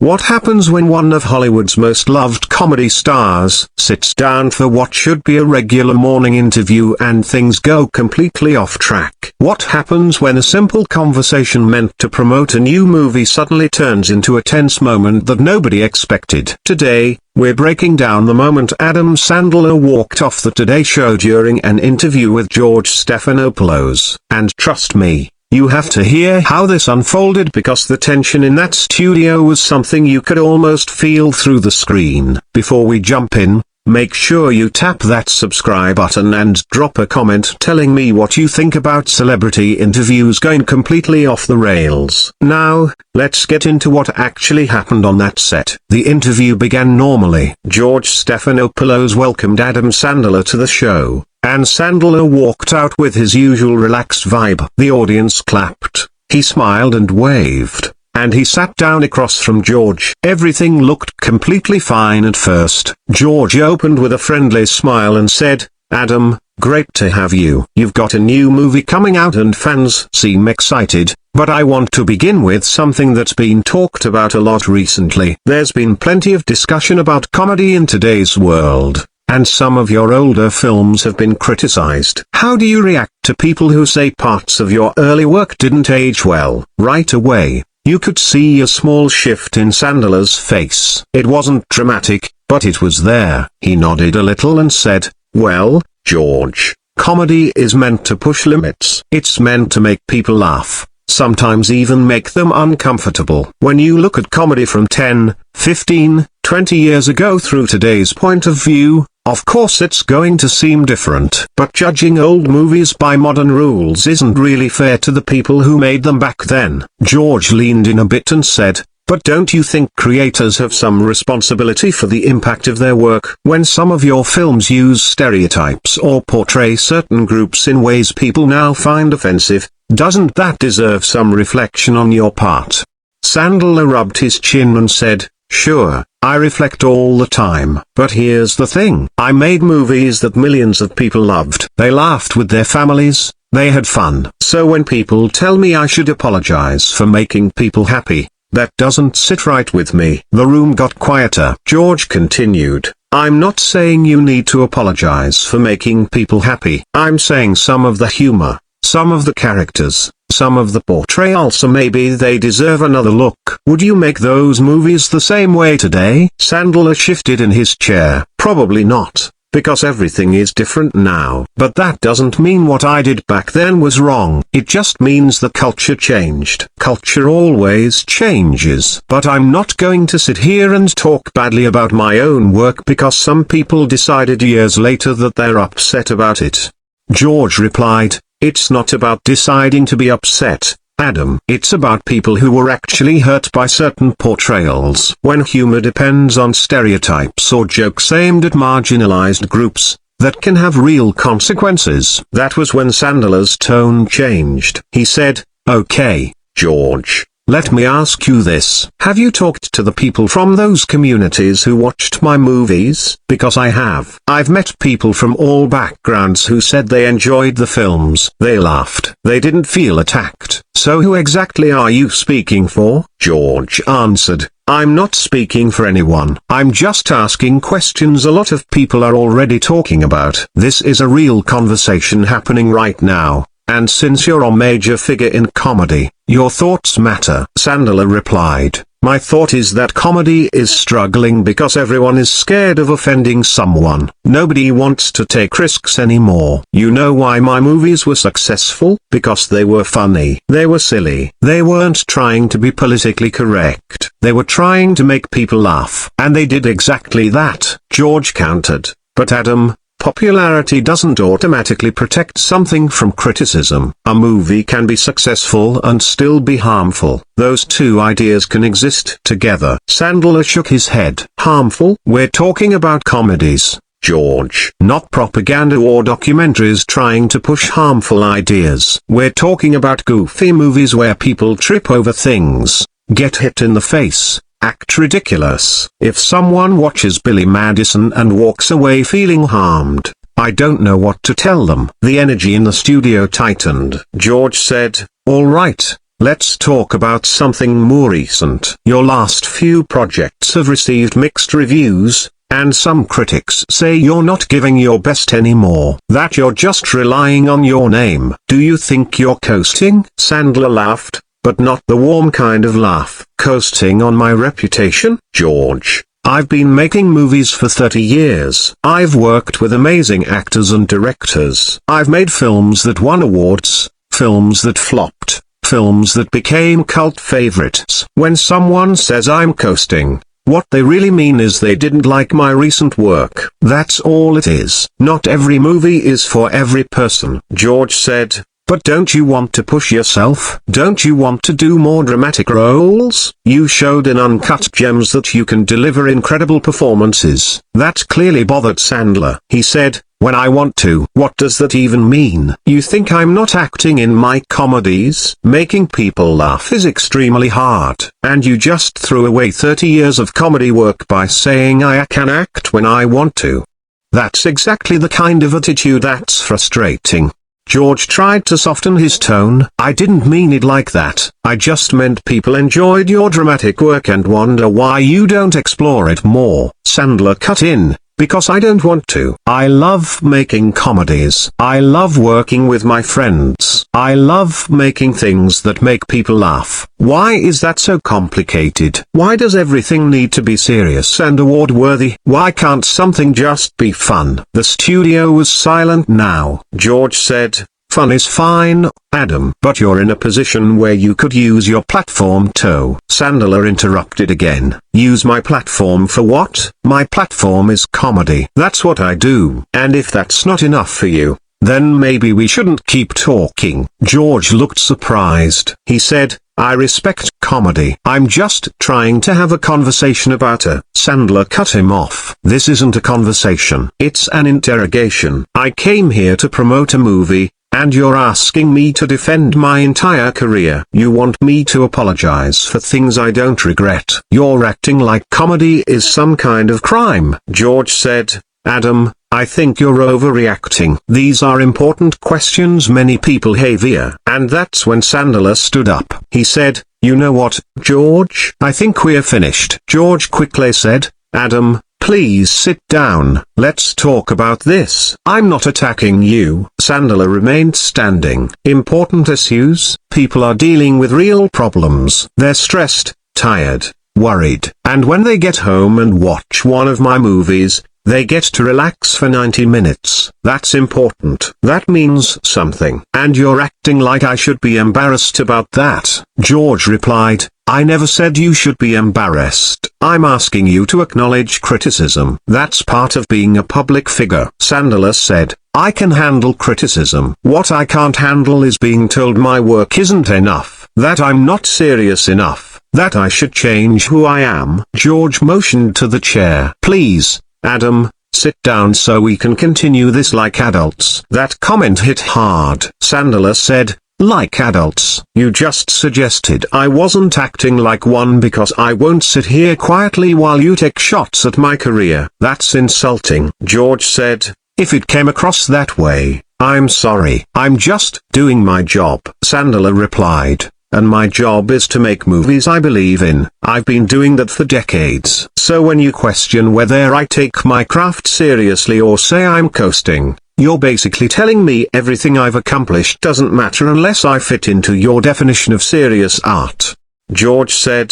What happens when one of Hollywood's most loved comedy stars sits down for what should be a regular morning interview and things go completely off track? What happens when a simple conversation meant to promote a new movie suddenly turns into a tense moment that nobody expected? Today, we're breaking down the moment Adam Sandler walked off the Today Show during an interview with George Stephanopoulos. And trust me, you have to hear how this unfolded because the tension in that studio was something you could almost feel through the screen. Before we jump in, make sure you tap that subscribe button and drop a comment telling me what you think about celebrity interviews going completely off the rails. Now, let's get into what actually happened on that set. The interview began normally. George Stephanopoulos welcomed Adam Sandler to the show, and Sandler walked out with his usual relaxed vibe. The audience clapped, he smiled and waved, and he sat down across from George. Everything looked completely fine at first. George opened with a friendly smile and said, "Adam, great to have you. You've got a new movie coming out and fans seem excited, but I want to begin with something that's been talked about a lot recently. There's been plenty of discussion about comedy in today's world, and some of your older films have been criticized. How do you react to people who say parts of your early work didn't age well?" Right away, you could see a small shift in Sandler's face. It wasn't dramatic, but it was there. He nodded a little and said, "Well, George, comedy is meant to push limits. It's meant to make people laugh, sometimes even make them uncomfortable. When you look at comedy from 10, 15, 20 years ago through today's point of view, of course it's going to seem different. But judging old movies by modern rules isn't really fair to the people who made them back then." George leaned in a bit and said, "But don't you think creators have some responsibility for the impact of their work? When some of your films use stereotypes or portray certain groups in ways people now find offensive, doesn't that deserve some reflection on your part?" Sandler rubbed his chin and said, "Sure, I reflect all the time. But here's the thing. I made movies that millions of people loved. They laughed with their families, they had fun. So when people tell me I should apologize for making people happy, that doesn't sit right with me." The room got quieter. George continued, "I'm not saying you need to apologize for making people happy. I'm saying some of the humor, some of the characters, some of the portrayals, maybe they deserve another look. Would you make those movies the same way today?" Sandler shifted in his chair. "Probably not, because everything is different now. But that doesn't mean what I did back then was wrong. It just means the culture changed. Culture always changes. But I'm not going to sit here and talk badly about my own work because some people decided years later that they're upset about it." George replied, "It's not about deciding to be upset, Adam. It's about people who were actually hurt by certain portrayals. When humor depends on stereotypes or jokes aimed at marginalized groups, that can have real consequences." That was when Sandler's tone changed. He said, "Okay, George, let me ask you this. Have you talked to the people from those communities who watched my movies? Because I have. I've met people from all backgrounds who said they enjoyed the films. They laughed. They didn't feel attacked. So who exactly are you speaking for?" George answered, "I'm not speaking for anyone. I'm just asking questions a lot of people are already talking about. This is a real conversation happening right now. And since you're a major figure in comedy, your thoughts matter." Sandler replied, "My thought is that comedy is struggling because everyone is scared of offending someone. Nobody wants to take risks anymore. You know why my movies were successful? Because they were funny. They were silly. They weren't trying to be politically correct. They were trying to make people laugh. And they did exactly that." George countered, "But Adam, popularity doesn't automatically protect something from criticism. A movie can be successful and still be harmful. Those two ideas can exist together." Sandler shook his head. "Harmful? We're talking about comedies, George. Not propaganda or documentaries trying to push harmful ideas. We're talking about goofy movies where people trip over things, get hit in the face, act ridiculous. If someone watches Billy Madison and walks away feeling harmed, I don't know what to tell them." The energy in the studio tightened. George said, "All right, Let's talk about something more recent. Your last few projects have received mixed reviews, and some critics say you're not giving your best anymore, that you're just relying on your name. Do you think you're coasting? Sandler laughed, but not the warm kind of laugh. Coasting on my reputation? George, I've been making movies for 30 years. I've worked with amazing actors and directors. I've made films that won awards, films that flopped, films that became cult favorites. When someone says I'm coasting, what they really mean is they didn't like my recent work. That's all it is. Not every movie is for every person. George said, but don't you want to push yourself? Don't you want to do more dramatic roles? You showed in Uncut Gems that you can deliver incredible performances. That clearly bothered Sandler. He said, when I want to. What does that even mean? You think I'm not acting in my comedies? Making people laugh is extremely hard. And you just threw away 30 years of comedy work by saying I can act when I want to. That's exactly the kind of attitude that's frustrating. George tried to soften his tone. I didn't mean it like that. I just meant people enjoyed your dramatic work and wonder why you don't explore it more. Sandler cut in. Because I don't want to. I love making comedies. I love working with my friends. I love making things that make people laugh. Why is that so complicated? Why does everything need to be serious and award-worthy? Why can't something just be fun? The studio was silent now. George said, fun is fine, Adam. But you're in a position where you could use your platform too. Sandler interrupted again. Use my platform for what? My platform is comedy. That's what I do. And if that's not enough for you, then maybe we shouldn't keep talking. George looked surprised. He said, I respect comedy. I'm just trying to have a conversation about it. Sandler cut him off. This isn't a conversation. It's an interrogation. I came here to promote a movie, and you're asking me to defend my entire career. You want me to apologize for things I don't regret. You're acting like comedy is some kind of crime. George said, Adam, I think you're overreacting. These are important questions many people have here. And that's when Sandler stood up. He said, you know what, George? I think we're finished. George quickly said, Adam, please sit down. Let's talk about this. I'm not attacking you. Sandler remained standing. Important issues. People are dealing with real problems. They're stressed, tired, worried. And when they get home and watch one of my movies, they get to relax for 90 minutes. That's important. That means something. And you're acting like I should be embarrassed about that. George replied, I never said you should be embarrassed. I'm asking you to acknowledge criticism. That's part of being a public figure. Sandler said, I can handle criticism. What I can't handle is being told my work isn't enough, that I'm not serious enough, that I should change who I am. George motioned to the chair. Please, Adam, sit down so we can continue this like adults. That comment hit hard. Sandler said, like adults. You just suggested I wasn't acting like one because I won't sit here quietly while you take shots at my career. That's insulting. George said, if it came across that way, I'm sorry. I'm just doing my job. Sandler replied, and my job is to make movies I believe in. I've been doing that for decades. So when you question whether I take my craft seriously or say I'm coasting, you're basically telling me everything I've accomplished doesn't matter unless I fit into your definition of serious art. George said,